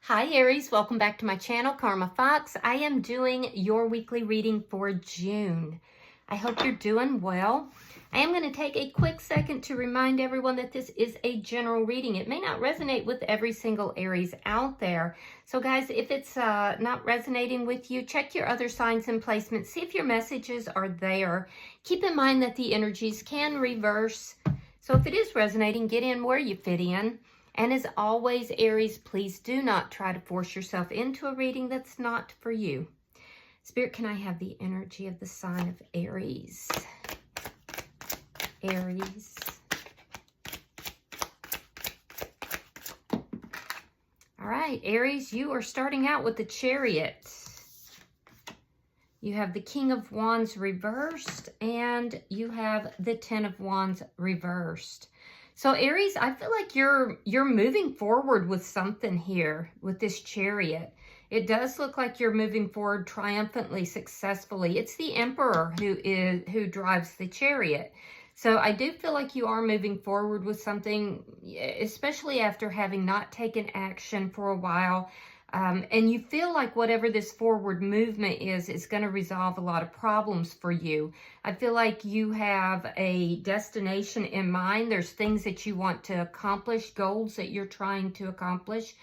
Hi Aries, welcome back to my channel, Karma Fox. I am doing your weekly reading for June. I hope you're doing well. I am going to take a quick second to remind everyone that this is a general reading. It may not resonate with every single Aries out there. So guys, if it's not resonating with you, check your other signs and placements. See if your messages are there. Keep in mind that the energies can reverse. So if it is resonating, get in where you fit in. And as always, Aries, please do not try to force yourself into a reading that's not for you. Spirit, can I have the energy of the sign of Aries? Aries. All right, Aries, you are starting out with the Chariot. You have the King of Wands reversed, and you have the Ten of Wands reversed. So Aries, I feel like you're moving forward with something here with this Chariot. It does look like you're moving forward triumphantly, successfully. It's the Emperor who drives the Chariot. So I do feel like you are moving forward with something, especially after having not taken action for a while. And you feel like whatever this forward movement is going to resolve a lot of problems for you. I feel like you have a destination in mind. There's things that you want to accomplish, goals that you're trying to accomplish.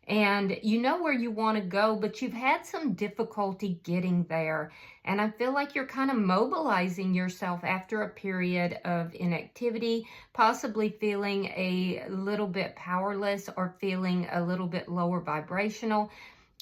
And you know where you want to go, but you've had some difficulty getting there. And I feel like you're kind of mobilizing yourself after a period of inactivity, possibly feeling a little bit powerless or feeling a little bit lower vibrational.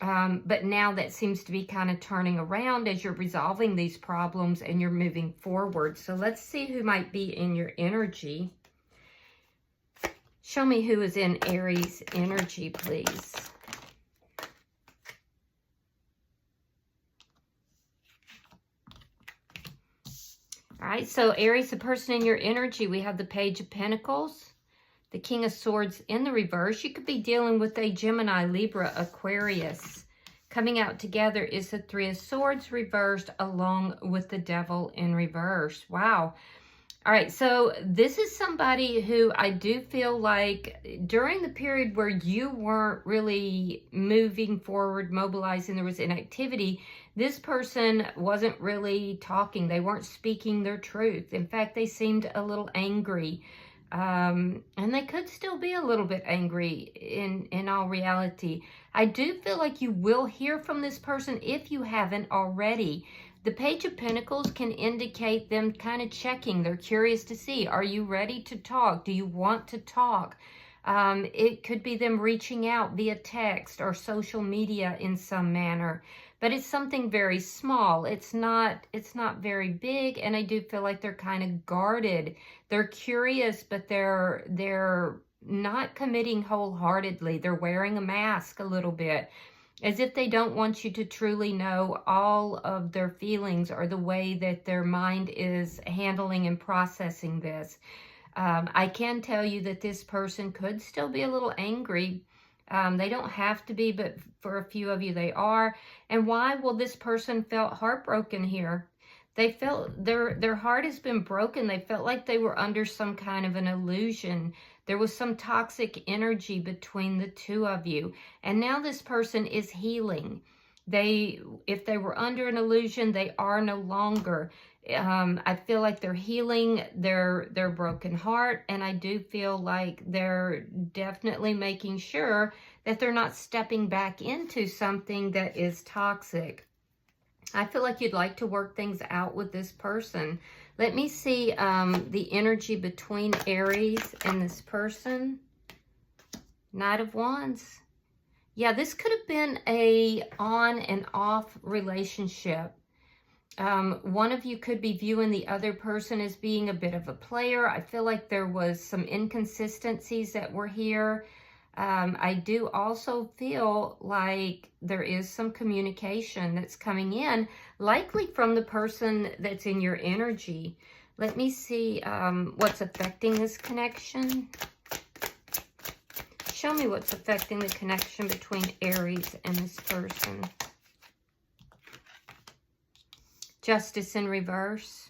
But now that seems to be kind of turning around as you're resolving these problems and you're moving forward. So let's see who might be in your energy. Show me who is in Aries energy, please. All right, so Aries, the person in your energy, we have the Page of Pentacles, the King of Swords in the reverse. You could be dealing with a Gemini, Libra, Aquarius. Coming out together is the Three of Swords reversed along with the Devil in reverse. Wow. All right, so this is somebody who I do feel like during the period where you weren't really moving forward, mobilizing, there was inactivity, this person wasn't really talking. They weren't speaking their truth. In fact, they seemed a little angry. And they could still be a little bit angry in all reality. I do feel like you will hear from this person if you haven't already. The Page of Pentacles can indicate them kind of checking. They're curious to see, are you ready to talk? Do you want to talk? It could be them reaching out via text or social media in some manner. But it's something very small. It's not very big, and I do feel like they're kind of guarded. They're curious, but they're not committing wholeheartedly. They're wearing a mask a little bit, as if they don't want you to truly know all of their feelings or the way that their mind is handling and processing this. I can tell you that this person could still be a little angry. They don't have to be, but for a few of you they are. And why? Well, this person felt heartbroken here. They felt their heart has been broken. They felt like they were under some kind of an illusion. There was some toxic energy between the two of you. And now this person is healing. If they were under an illusion, they are no longer. I feel like they're healing their broken heart. And I do feel like they're definitely making sure that they're not stepping back into something that is toxic. I feel like you'd like to work things out with this person. Let me see the energy between Aries and this person. Knight of Wands. Yeah, this could have been a on and off relationship. One of you could be viewing the other person as being a bit of a player. I feel like there was some inconsistencies that were here. I do also feel like there is some communication that's coming in, likely from the person that's in your energy. Let me see what's affecting this connection. Show me what's affecting the connection between Aries and this person. Justice in reverse.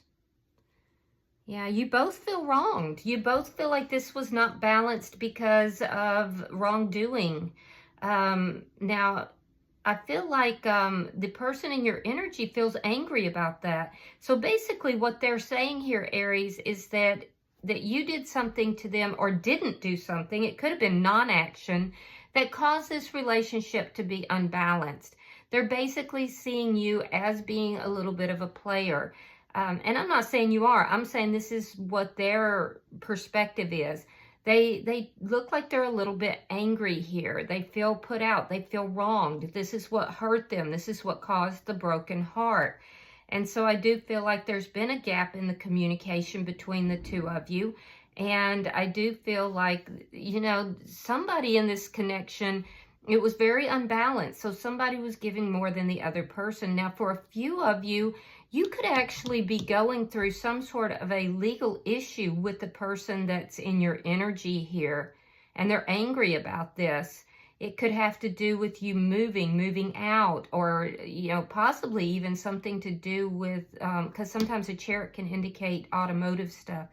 Yeah, you both feel wronged. You both feel like this was not balanced because of wrongdoing. Now, I feel like the person in your energy feels angry about that. So basically what they're saying here, Aries, is that you did something to them or didn't do something. It could have been non-action that caused this relationship to be unbalanced. They're basically seeing you as being a little bit of a player. And I'm not saying you are. I'm saying this is what their perspective is. They look like they're a little bit angry here. They feel put out. They feel wronged. This is what hurt them. This is what caused the broken heart. And so I do feel like there's been a gap in the communication between the two of you. And I do feel like, you know, somebody in this connection, it was very unbalanced. So somebody was giving more than the other person. Now, for a few of you, you could actually be going through some sort of a legal issue with the person that's in your energy here. And they're angry about this. It could have to do with you moving out, or, you know, possibly even something to do with, because sometimes a chariot can indicate automotive stuff.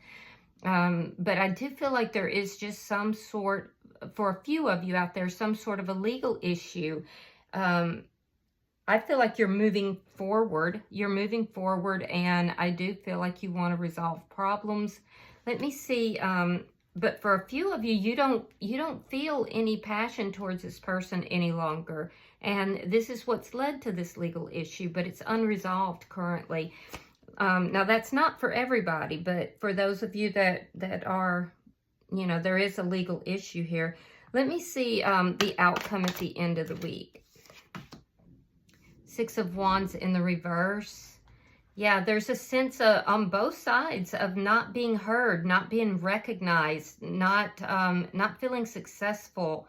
But I do feel like there is just some sort, for a few of you out there, some sort of a legal issue. I feel like you're moving forward. You're moving forward, and I do feel like you want to resolve problems. Let me see. But for a few of you, you don't feel any passion towards this person any longer. And this is what's led to this legal issue, but it's unresolved currently. Now, that's not for everybody, but for those of you that are, you know, there is a legal issue here. Let me see the outcome at the end of the week. Six of Wands in the reverse. Yeah, there's a sense of, on both sides, of not being heard, not being recognized, not feeling successful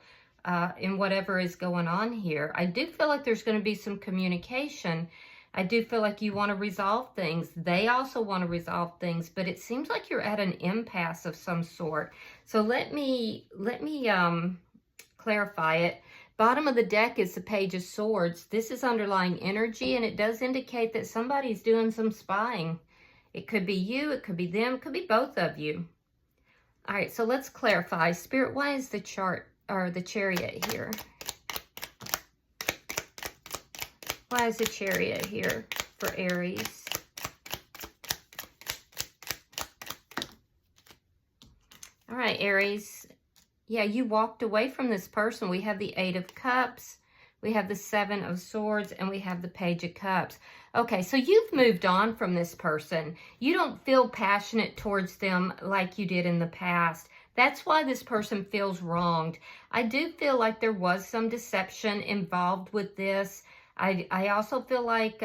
in whatever is going on here. I do feel like there's going to be some communication. I do feel like you want to resolve things. They also want to resolve things, but it seems like you're at an impasse of some sort. So let me clarify it. Bottom of the deck is the Page of Swords. This is underlying energy, and it does indicate that somebody's doing some spying. It could be you, it could be them, it could be both of you. All right, so let's clarify. Spirit, why is the chart, or the Chariot here? Why is the Chariot here for Aries? All right, Aries. Yeah, you walked away from this person. We have the Eight of Cups, we have the Seven of Swords, and we have the Page of Cups. Okay, so you've moved on from this person. You don't feel passionate towards them like you did in the past. That's why this person feels wronged. I do feel like there was some deception involved with this. I also feel like,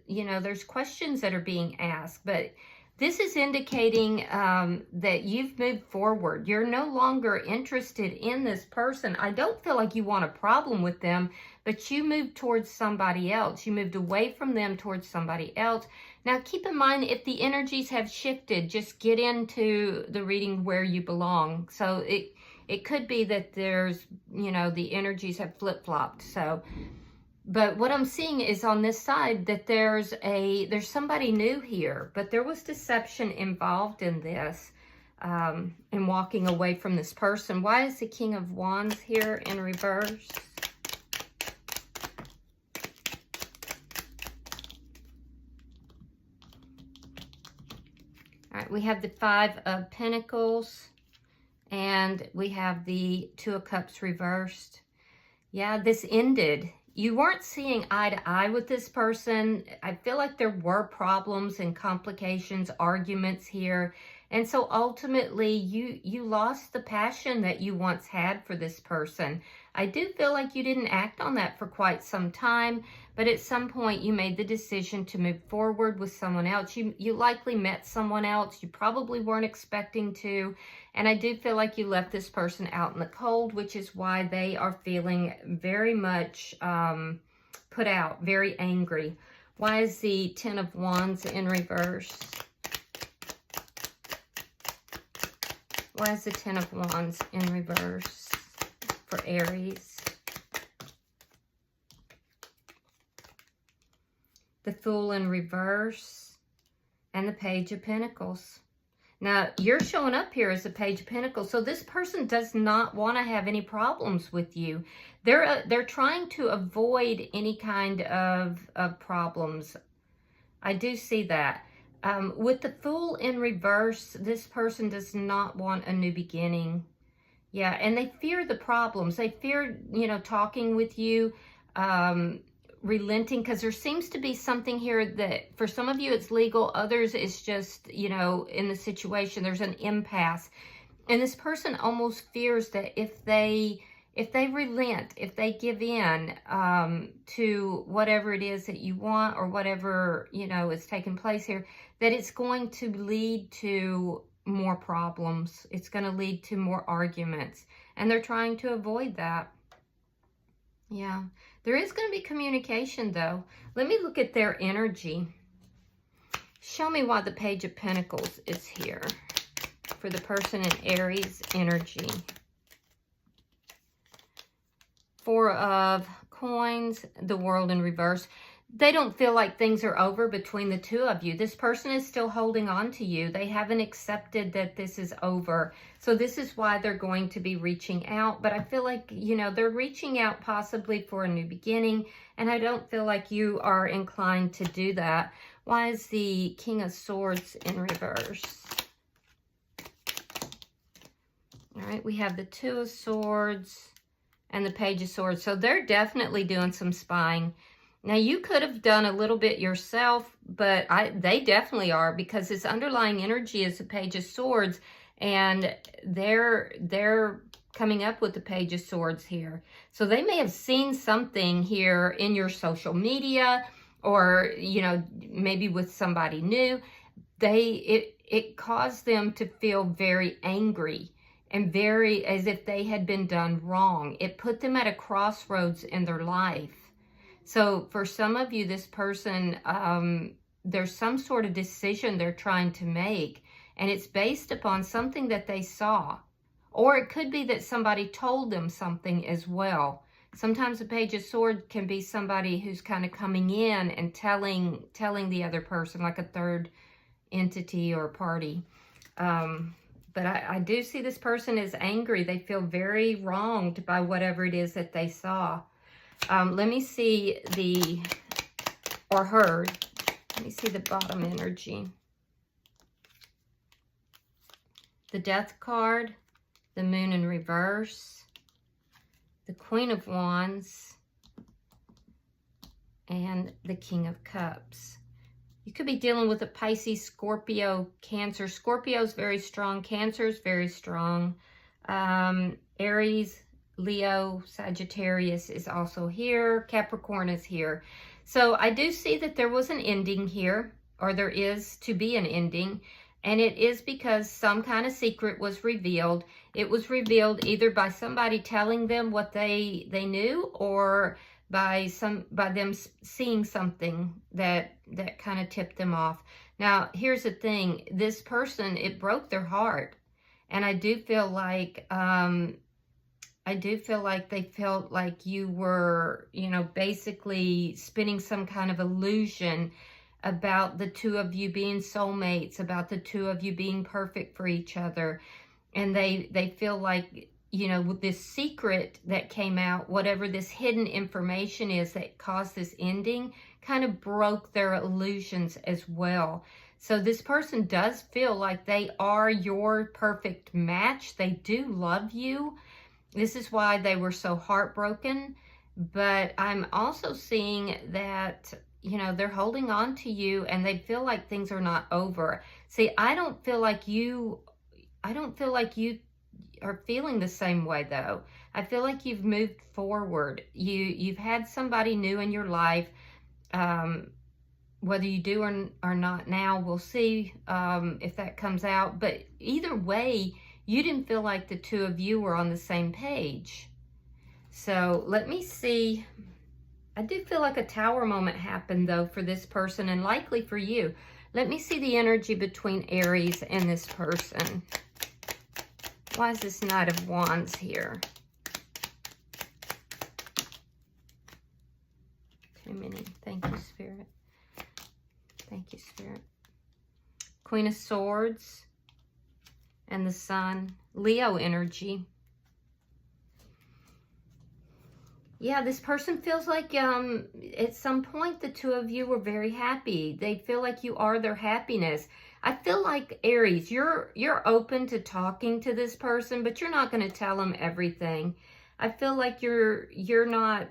you know, there's questions that are being asked, but this is indicating that you've moved forward. You're no longer interested in this person. I don't feel like you want a problem with them, but you moved towards somebody else. You moved away from them towards somebody else. Now, keep in mind, if the energies have shifted, just get into the reading where you belong. So it could be that there's, you know, the energies have flip-flopped. So, but what I'm seeing is on this side that there's somebody new here, but there was deception involved in this, in walking away from this person. Why is the King of Wands here in reverse? All right, we have the Five of Pentacles, and we have the Two of Cups reversed. Yeah, this ended. You weren't seeing eye to eye with this person. I feel like there were problems and complications, arguments here. And so ultimately, you lost the passion that you once had for this person. I do feel like you didn't act on that for quite some time, but at some point you made the decision to move forward with someone else. You likely met someone else. You probably weren't expecting to. And I do feel like you left this person out in the cold, which is why they are feeling very much put out, very angry. Why is the Ten of Wands in reverse? Why is the Ten of Wands in reverse for Aries? The Fool in reverse and the Page of Pentacles. Now, you're showing up here as a Page of Pentacles, so this person does not want to have any problems with you. They're trying to avoid any kind of problems. I do see that. With the Fool in reverse, this person does not want a new beginning. Yeah, and they fear the problems. They fear, talking with you, relenting, because there seems to be something here that for some of you it's legal, others it's just, in the situation there's an impasse. And this person almost fears that if they relent, if they give in to whatever it is that you want or whatever, is taking place here, that it's going to lead to more problems. It's going to lead to more arguments. And they're trying to avoid that. Yeah. There is going to be communication, though. Let me look at their energy. Show me why the Page of Pentacles is here for the person in Aries energy. Four of Coins, the World in reverse. They don't feel like things are over between the two of you. This person is still holding on to you. They haven't accepted that this is over. So this is why they're going to be reaching out. But I feel like, they're reaching out possibly for a new beginning. And I don't feel like you are inclined to do that. Why is the King of Swords in reverse? All right, we have the Two of Swords and the Page of Swords. So they're definitely doing some spying. Now, you could have done a little bit yourself, but they definitely are, because this underlying energy is the Page of Swords, and they're coming up with the Page of Swords here. So they may have seen something here in your social media, or, maybe with somebody new. It caused them to feel very angry and very as if they had been done wrong. It put them at a crossroads in their life. So for some of you, this person, there's some sort of decision they're trying to make, and it's based upon something that they saw. Or it could be that somebody told them something as well. Sometimes the Page of Swords can be somebody who's kind of coming in and telling the other person, like a third entity or party. But I do see this person is angry. They feel very wronged by whatever it is that they saw. Let me see or heard. Let me see the bottom energy. The Death card, the Moon in reverse, the Queen of Wands, and the King of Cups. You could be dealing with a Pisces, Scorpio, Cancer. Scorpio is very strong. Cancer is very strong. Aries, Leo, Sagittarius is also here. Capricorn is here. So I do see that there was an ending here, or there is to be an ending. And it is because some kind of secret was revealed. It was revealed either by somebody telling them what they knew, or by them seeing something that kind of tipped them off. Now, here's the thing. This person, it broke their heart. And I do feel like they felt like you were, basically spinning some kind of illusion about the two of you being soulmates, about the two of you being perfect for each other. And they feel like, with this secret that came out, whatever this hidden information is that caused this ending, kind of broke their illusions as well. So this person does feel like they are your perfect match. They do love you. This is why they were so heartbroken. But I'm also seeing that, they're holding on to you, and they feel like things are not over. See, I don't feel like you are feeling the same way, though. I feel like you've moved forward. You've had somebody new in your life. Whether you do or not now, we'll see if that comes out. But either way, you didn't feel like the two of you were on the same page. So let me see. I do feel like a Tower moment happened, though, for this person, and likely for you. Let me see the energy between Aries and this person. Why is this Knight of Wands here? Too many. Thank you, Spirit. Thank you, Spirit. Queen of Swords, and the Sun. Leo energy. Yeah, this person feels like at some point the two of you were very happy. They feel like you are their happiness. I feel like, Aries, you're open to talking to this person, but you're not going to tell them everything. I feel like you're not,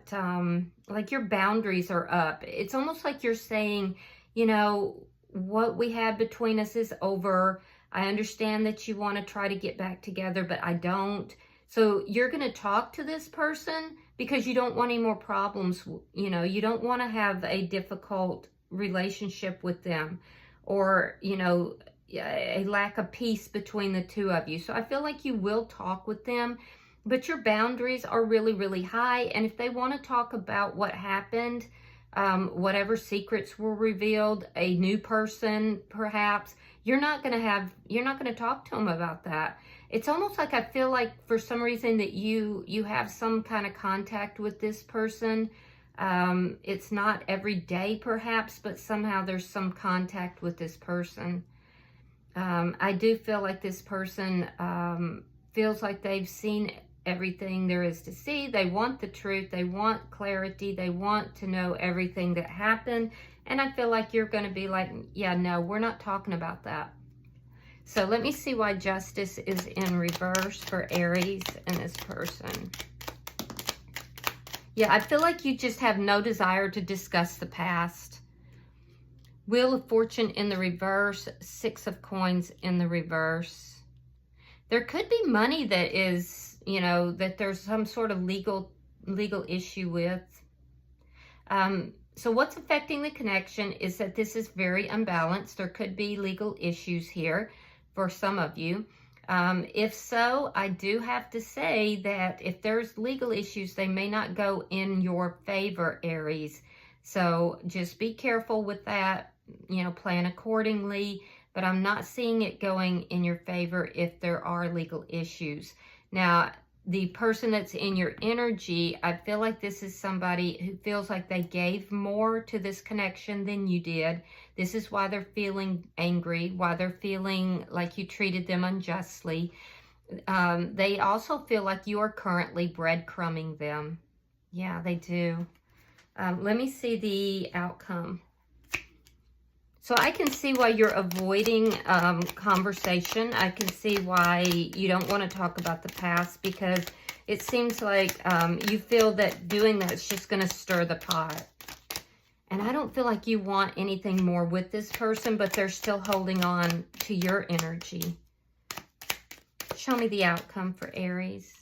like your boundaries are up. It's almost like you're saying, you know, what we had between us is over. I understand that you want to try to get back together, but I don't. So you're going to talk to this person because you don't want any more problems. You know, you don't want to have a difficult relationship with them, or, you know, a lack of peace between the two of you. So I feel like you will talk with them, but your boundaries are really, really high. And if they want to talk about what happened, whatever secrets were revealed, a new person, perhaps, you're not going to talk to them about that. It's almost like I feel like for some reason that you have some kind of contact with this person. It's not every day perhaps, but somehow there's some contact with this person. I do feel like this person feels like they've seen everything there is to see. They want the truth. They want clarity. They want to know everything that happened. And I feel like you're going to be like, yeah, no, we're not talking about that. So let me see why Justice is in reverse for Aries and this person. Yeah, I feel like you just have no desire to discuss the past. Wheel of Fortune in the reverse, Six of Coins in the reverse. There could be money that is, you know, that there's some sort of legal issue with. So what's affecting the connection is that this is very unbalanced. There could be legal issues here for some of you. If so, I do have to say that if there's legal issues, they may not go in your favor, Aries. So just be careful with that, you know, plan accordingly, but I'm not seeing it going in your favor if there are legal issues. Now, the person that's in your energy, I feel like this is somebody who feels like they gave more to this connection than you did. This is why they're feeling angry, why they're feeling like you treated them unjustly. They also feel like you are currently breadcrumbing them. Yeah, they do. Let me see the outcome. So I can see why you're avoiding conversation. I can see why you don't want to talk about the past, because it seems like you feel that doing that is just going to stir the pot. And I don't feel like you want anything more with this person, but they're still holding on to your energy. Show me the outcome for Aries.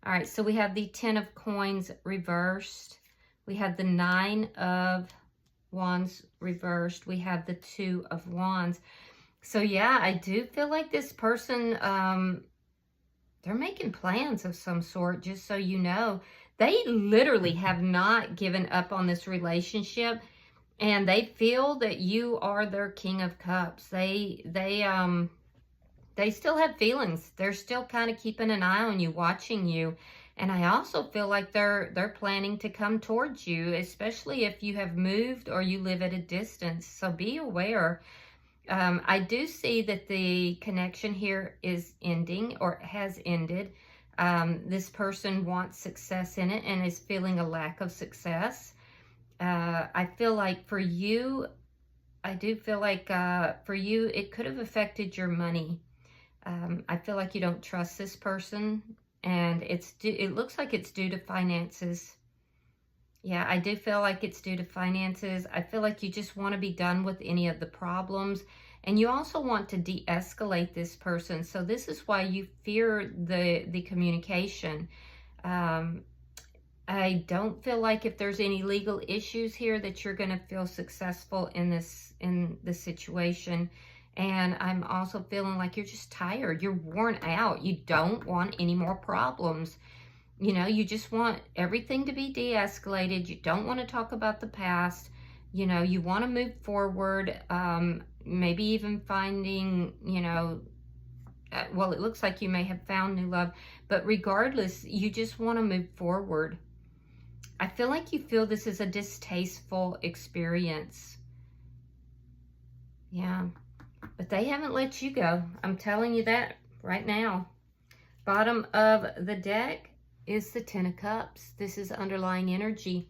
All right, so we have the 10 of Coins reversed. We have the 9 of Wands reversed. We have the 2 of Wands. So yeah, I do feel like this person, they're making plans of some sort, just so you know. They literally have not given up on this relationship, and they feel that you are their King of Cups. They still have feelings. They're still kind of keeping an eye on you, watching you. And I also feel like they're planning to come towards you, especially if you have moved or you live at a distance. So be aware. I do see that the connection here is ending, or has ended. This person wants success in it and is feeling a lack of success. I feel like for you, I do feel like for you, it could have affected your money. I feel like you don't trust this person, and it looks like it's due to finances. Yeah, I do feel like it's due to finances. I feel like you just want to be done with any of the problems. And you also want to de-escalate this person. So this is why you fear the communication. I don't feel like if there's any legal issues here that you're going to feel successful in this situation. And I'm also feeling like you're just tired. You're worn out. You don't want any more problems. You know, you just want everything to be de-escalated. You don't want to talk about the past. You know, you want to move forward. Maybe even finding, you know, well, it looks like you may have found new love. But regardless, you just want to move forward. I feel like you feel this is a distasteful experience. Yeah. But they haven't let you go. I'm telling you that right now. Bottom of the deck is the Ten of Cups. This is underlying energy.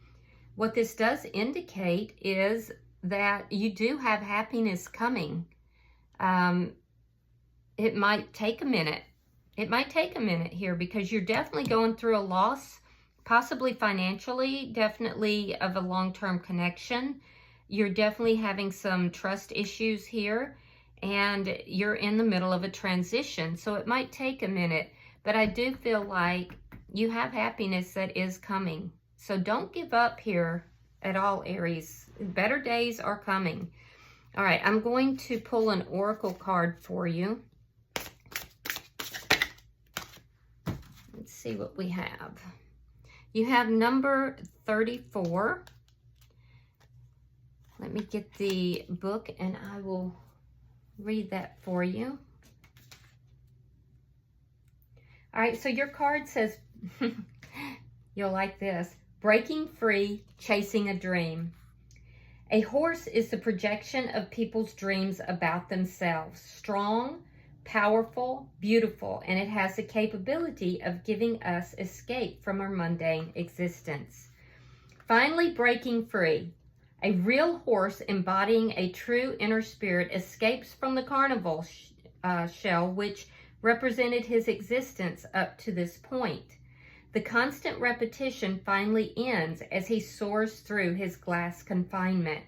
What this does indicate is that you do have happiness coming. It might take a minute. It might take a minute here because you're definitely going through a loss, possibly financially, definitely of a long-term connection. You're definitely having some trust issues here, and you're in the middle of a transition. So it might take a minute, but I do feel like you have happiness that is coming. So don't give up here at all, Aries. Better days are coming. All right, I'm going to pull an oracle card for you. Let's see what we have. You have number 34. Let me get the book and I will read that for you. All right, so your card says, you'll like this, breaking free, chasing a dream. A horse is the projection of people's dreams about themselves. Strong, powerful, beautiful, and it has the capability of giving us escape from our mundane existence. Finally breaking free. A real horse embodying a true inner spirit escapes from the carnival shell which represented his existence up to this point. The constant repetition finally ends as he soars through his glass confinement.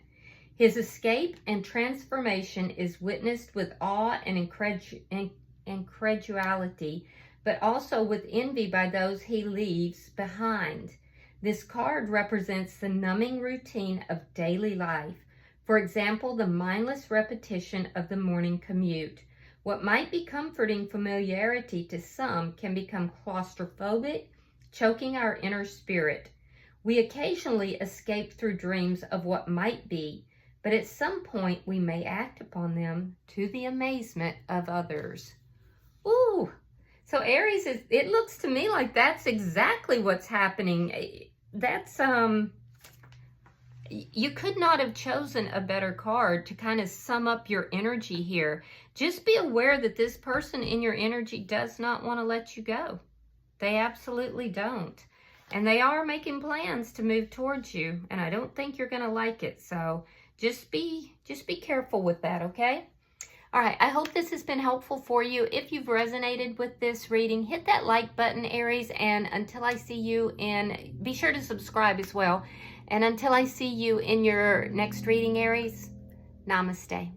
His escape and transformation is witnessed with awe and incredulity, but also with envy by those he leaves behind. This card represents the numbing routine of daily life. For example, the mindless repetition of the morning commute. What might be comforting familiarity to some can become claustrophobic, choking our inner spirit. We occasionally escape through dreams of what might be, but at some point we may act upon them to the amazement of others. Ooh, so Aries, it looks to me like that's exactly what's happening. That's, you could not have chosen a better card to kind of sum up your energy here. Just be aware that this person in your energy does not want to let you go. They absolutely don't. And they are making plans to move towards you, and I don't think you're going to like it. So just be careful with that, okay? All right, I hope this has been helpful for you. If you've resonated with this reading, hit that like button, Aries, and until I see you in, be sure to subscribe as well. And until I see you in your next reading, Aries, namaste.